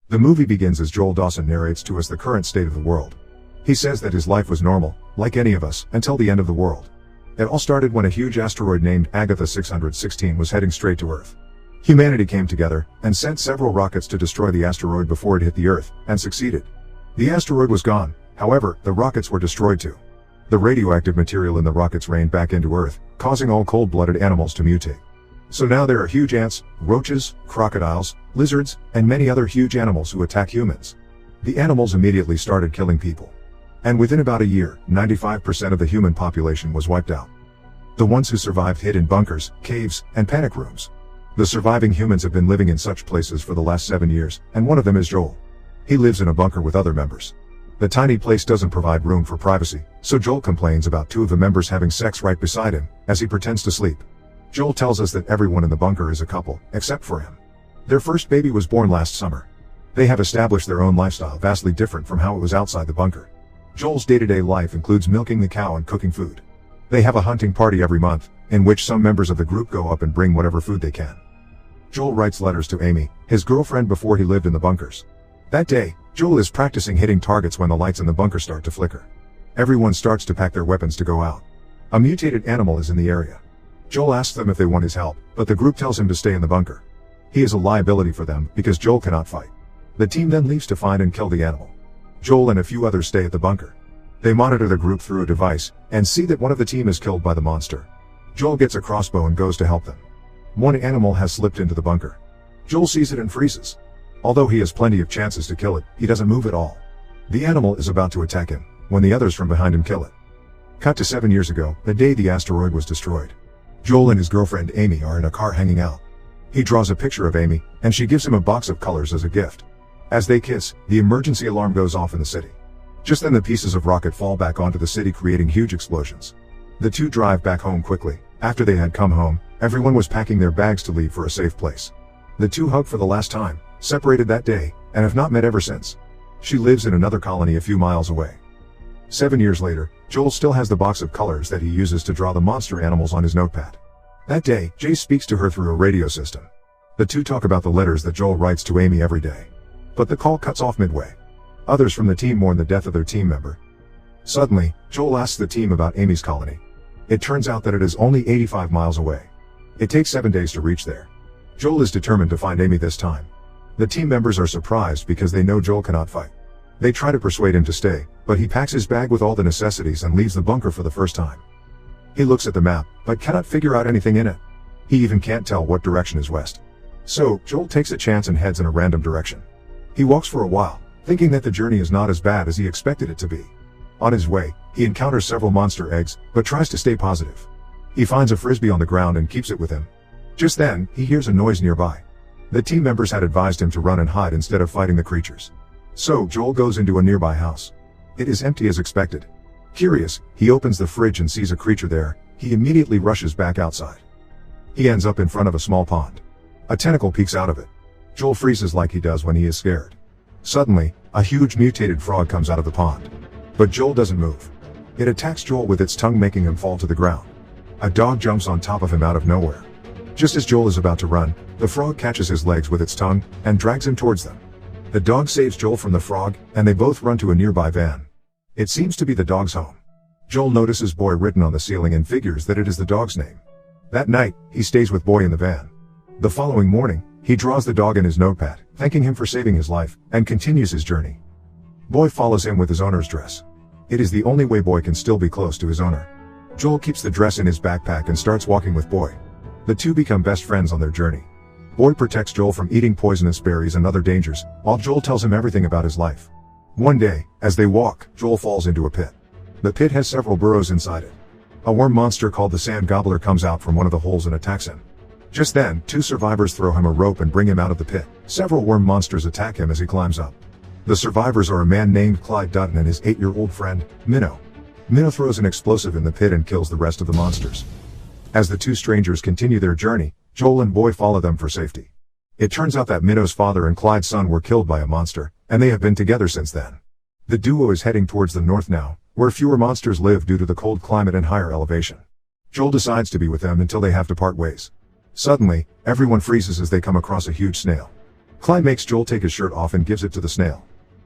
The movie begins as Joel Dawson narrates to us the current state of the world. He says that his life was normal, like any of us, until the end of the world. It all started when a huge asteroid named Agatha 616 was heading straight to Earth. Humanity came together and sent several rockets to destroy the asteroid before it hit the Earth, and succeeded. The asteroid was gone, however, the rockets were destroyed too. The radioactive material in the rockets rained back into Earth, causing all cold-blooded animals to mutate. So now there are huge ants, roaches, crocodiles, lizards, and many other huge animals who attack humans. The animals immediately started killing people. And within about a year, 95% of the human population was wiped out. The ones who survived hid in bunkers, caves, and panic rooms. The surviving humans have been living in such places for the last 7 years, and one of them is Joel. He lives in a bunker with other members. The tiny place doesn't provide room for privacy, so Joel complains about two of the members having sex right beside him, as he pretends to sleep. Joel tells us that everyone in the bunker is a couple, except for him. Their first baby was born last summer. They have established their own lifestyle vastly different from how it was outside the bunker. Joel's day-to-day life includes milking the cow and cooking food. They have a hunting party every month, in which some members of the group go up and bring whatever food they can. Joel writes letters to Amy, his girlfriend before he lived in the bunkers. That day, Joel is practicing hitting targets when the lights in the bunker start to flicker. Everyone starts to pack their weapons to go out. A mutated animal is in the area. Joel asks them if they want his help, but the group tells him to stay in the bunker. He is a liability for them because Joel cannot fight. The team then leaves to find and kill the animal. Joel and a few others stay at the bunker. They monitor the group through a device, and see that one of the team is killed by the monster. Joel gets a crossbow and goes to help them. One animal has slipped into the bunker. Joel sees it and freezes. Although he has plenty of chances to kill it, he doesn't move at all. The animal is about to attack him, when the others from behind him kill it. Cut to 7 years ago, the day the asteroid was destroyed. Joel and his girlfriend Amy are in a car hanging out. He draws a picture of Amy, and she gives him a box of colors as a gift. As they kiss, the emergency alarm goes off in the city. Just then the pieces of rocket fall back onto the city, creating huge explosions. The two drive back home quickly. After they had come home, everyone was packing their bags to leave for a safe place. The two hug for the last time, separated that day, and have not met ever since. She lives in another colony a few miles away. 7 years later, Joel still has the box of colors that he uses to draw the monster animals on his notepad. That day, Jay speaks to her through a radio system. The two talk about the letters that Joel writes to Amy every day. But the call cuts off midway. Others from the team mourn the death of their team member. Suddenly, Joel asks the team about Amy's colony. It turns out that it is only 85 miles away. It takes 7 days to reach there. Joel is determined to find Amy this time. The team members are surprised because they know Joel cannot fight. They try to persuade him to stay, but he packs his bag with all the necessities and leaves the bunker for the first time. He looks at the map, but cannot figure out anything in it. He even can't tell what direction is west. So, Joel takes a chance and heads in a random direction. He walks for a while, thinking that the journey is not as bad as he expected it to be. On his way, he encounters several monster eggs, but tries to stay positive. He finds a frisbee on the ground and keeps it with him. Just then, he hears a noise nearby. The team members had advised him to run and hide instead of fighting the creatures. So, Joel goes into a nearby house. It is empty as expected. Curious, he opens the fridge and sees a creature there. He immediately rushes back outside. He ends up in front of a small pond. A tentacle peeks out of it. Joel freezes like he does when he is scared. Suddenly, a huge mutated frog comes out of the pond. But Joel doesn't move. It attacks Joel with its tongue, making him fall to the ground. A dog jumps on top of him out of nowhere. Just as Joel is about to run, the frog catches his legs with its tongue and drags him towards them. The dog saves Joel from the frog, and they both run to a nearby van. It seems to be the dog's home. Joel notices Boy written on the ceiling and figures that it is the dog's name. That night, he stays with Boy in the van. The following morning, he draws the dog in his notepad, thanking him for saving his life, and continues his journey. Boy follows him with his owner's dress. It is the only way Boy can still be close to his owner. Joel keeps the dress in his backpack and starts walking with Boy. The two become best friends on their journey. Boy protects Joel from eating poisonous berries and other dangers, while Joel tells him everything about his life. One day, as they walk, Joel falls into a pit. The pit has several burrows inside it. A worm monster called the Sand Gobbler comes out from one of the holes and attacks him. Just then, two survivors throw him a rope and bring him out of the pit. Several worm monsters attack him as he climbs up. The survivors are a man named Clyde Dutton and his 8-year-old friend, Minnow. Minnow throws an explosive in the pit and kills the rest of the monsters. As the two strangers continue their journey, Joel and Boy follow them for safety. It turns out that Minnow's father and Clyde's son were killed by a monster, and they have been together since then. The duo is heading towards the north now, where fewer monsters live due to the cold climate and higher elevation. Joel decides to be with them until they have to part ways. Suddenly, everyone freezes as they come across a huge snail. Clyde makes Joel take his shirt off and gives it to the snail.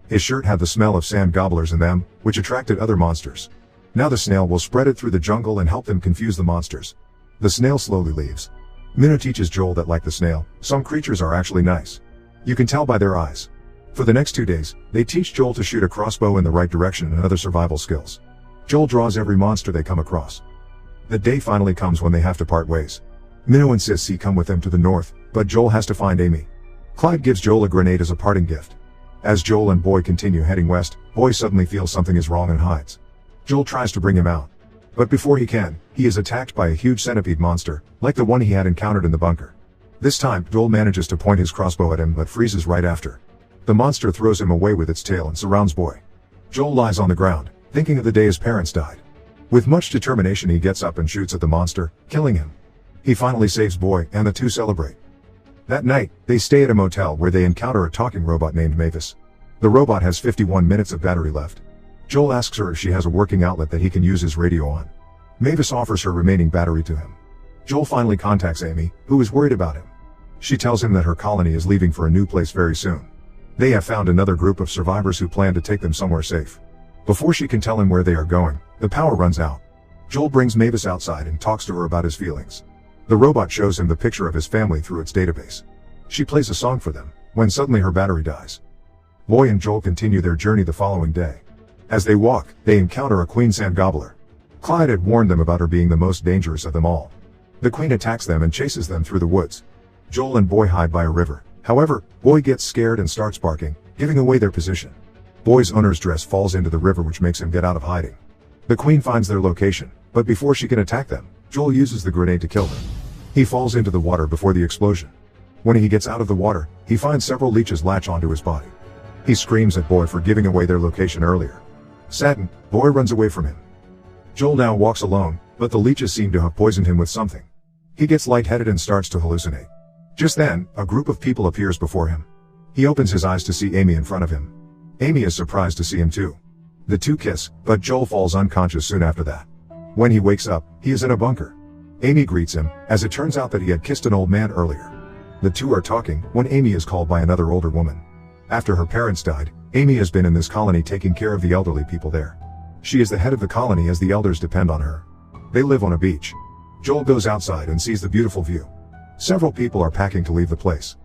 His shirt had the smell of sand gobblers in them, which attracted other monsters. Now the snail will spread it through the jungle and help them confuse the monsters. The snail slowly leaves. Minnow teaches Joel that like the snail, some creatures are actually nice. You can tell by their eyes. For the next 2 days, they teach Joel to shoot a crossbow in the right direction and other survival skills. Joel draws every monster they come across. The day finally comes when they have to part ways. Minnow insists he come with them to the north, but Joel has to find Amy. Clyde gives Joel a grenade as a parting gift. As Joel and Boy continue heading west, Boy suddenly feels something is wrong and hides. Joel tries to bring him out. But before he can, he is attacked by a huge centipede monster, like the one he had encountered in the bunker. This time, Joel manages to point his crossbow at him but freezes right after. The monster throws him away with its tail and surrounds Boy. Joel lies on the ground, thinking of the day his parents died. With much determination he gets up and shoots at the monster, killing him. He finally saves Boy, and the two celebrate. That night, they stay at a motel where they encounter a talking robot named Mavis. The robot has 51 minutes of battery left. Joel asks her if she has a working outlet that he can use his radio on. Mavis offers her remaining battery to him. Joel finally contacts Amy, who is worried about him. She tells him that her colony is leaving for a new place very soon. They have found another group of survivors who plan to take them somewhere safe. Before she can tell him where they are going, the power runs out. Joel brings Mavis outside and talks to her about his feelings. The robot shows him the picture of his family through its database. She plays a song for them, when suddenly her battery dies. Boy and Joel continue their journey the following day. As they walk, they encounter a queen sand gobbler. Clyde had warned them about her being the most dangerous of them all. The queen attacks them and chases them through the woods. Joel and Boy hide by a river. However, Boy gets scared and starts barking, giving away their position. Boy's owner's dress falls into the river, which makes him get out of hiding. The queen finds their location, but before she can attack them, Joel uses the grenade to kill them. He falls into the water before the explosion. When he gets out of the water, he finds several leeches latch onto his body. He screams at Boy for giving away their location earlier. Saddened, Boy runs away from him. Joel now walks alone, but the leeches seem to have poisoned him with something. He gets lightheaded and starts to hallucinate. Just then, a group of people appears before him. He opens his eyes to see Amy in front of him. Amy is surprised to see him too. The two kiss, but Joel falls unconscious soon after that. When he wakes up, he is in a bunker. Amy greets him, as it turns out that he had kissed an old man earlier. The two are talking, when Amy is called by another older woman. After her parents died, Amy has been in this colony taking care of the elderly people there. She is the head of the colony as the elders depend on her. They live on a beach. Joel goes outside and sees the beautiful view. Several people are packing to leave the place.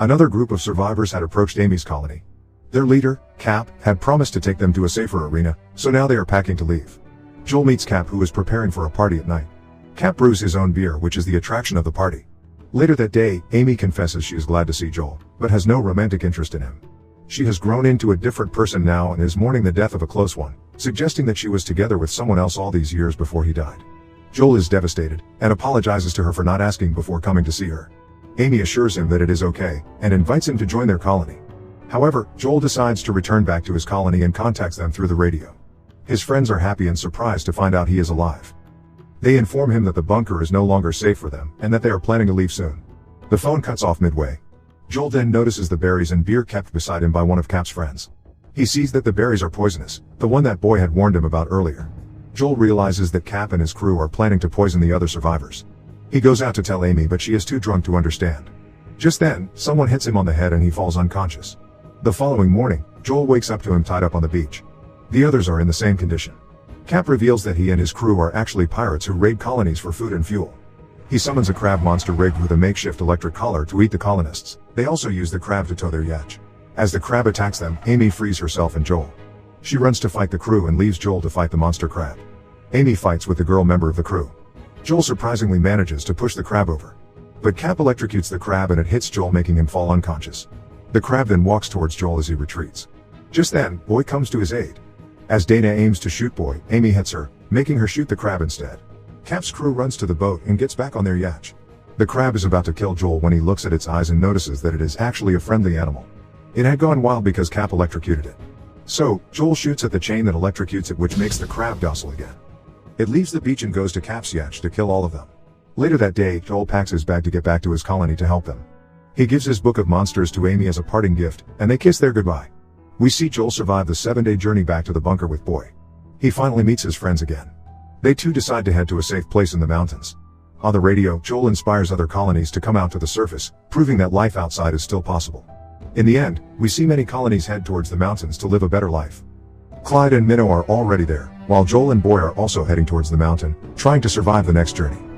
Another group of survivors had approached Amy's colony. Their leader, Cap, had promised to take them to a safer arena, so now they are packing to leave. Joel meets Cap, who is preparing for a party at night. Cap brews his own beer, which is the attraction of the party. Later that day, Amy confesses she is glad to see Joel, but has no romantic interest in him. She has grown into a different person now and is mourning the death of a close one, suggesting that she was together with someone else all these years before he died. Joel is devastated, and apologizes to her for not asking before coming to see her. Amy assures him that it is okay, and invites him to join their colony. However, Joel decides to return back to his colony and contacts them through the radio. His friends are happy and surprised to find out he is alive. They inform him that the bunker is no longer safe for them, and that they are planning to leave soon. The phone cuts off midway. Joel then notices the berries and beer kept beside him by one of Cap's friends. He sees that the berries are poisonous, the one that Boy had warned him about earlier. Joel realizes that Cap and his crew are planning to poison the other survivors. He goes out to tell Amy, but she is too drunk to understand. Just then, someone hits him on the head and he falls unconscious. The following morning, Joel wakes up to him tied up on the beach. The others are in the same condition. Cap reveals that he and his crew are actually pirates who raid colonies for food and fuel. He summons a crab monster rigged with a makeshift electric collar to eat the colonists. They also use the crab to tow their yacht. As the crab attacks them, Amy frees herself and Joel. She runs to fight the crew and leaves Joel to fight the monster crab. Amy fights with the girl member of the crew. Joel surprisingly manages to push the crab over. But Cap electrocutes the crab and it hits Joel, making him fall unconscious. The crab then walks towards Joel as he retreats. Just then, Boy comes to his aid. As Dana aims to shoot Boy, Amy hits her, making her shoot the crab instead. Cap's crew runs to the boat and gets back on their yacht. The crab is about to kill Joel when he looks at its eyes and notices that it is actually a friendly animal. It had gone wild because Cap electrocuted it. So, Joel shoots at the chain that electrocutes it, which makes the crab docile again. It leaves the beach and goes to Cap's yacht to kill all of them. Later that day, Joel packs his bag to get back to his colony to help them. He gives his book of monsters to Amy as a parting gift, and they kiss their goodbye. We see Joel survive the 7-day journey back to the bunker with Boy. He finally meets his friends again. They too decide to head to a safe place in the mountains. On the radio, Joel inspires other colonies to come out to the surface, proving that life outside is still possible. In the end, we see many colonies head towards the mountains to live a better life. Clyde and Minnow are already there, while Joel and Boy are also heading towards the mountain, trying to survive the next journey.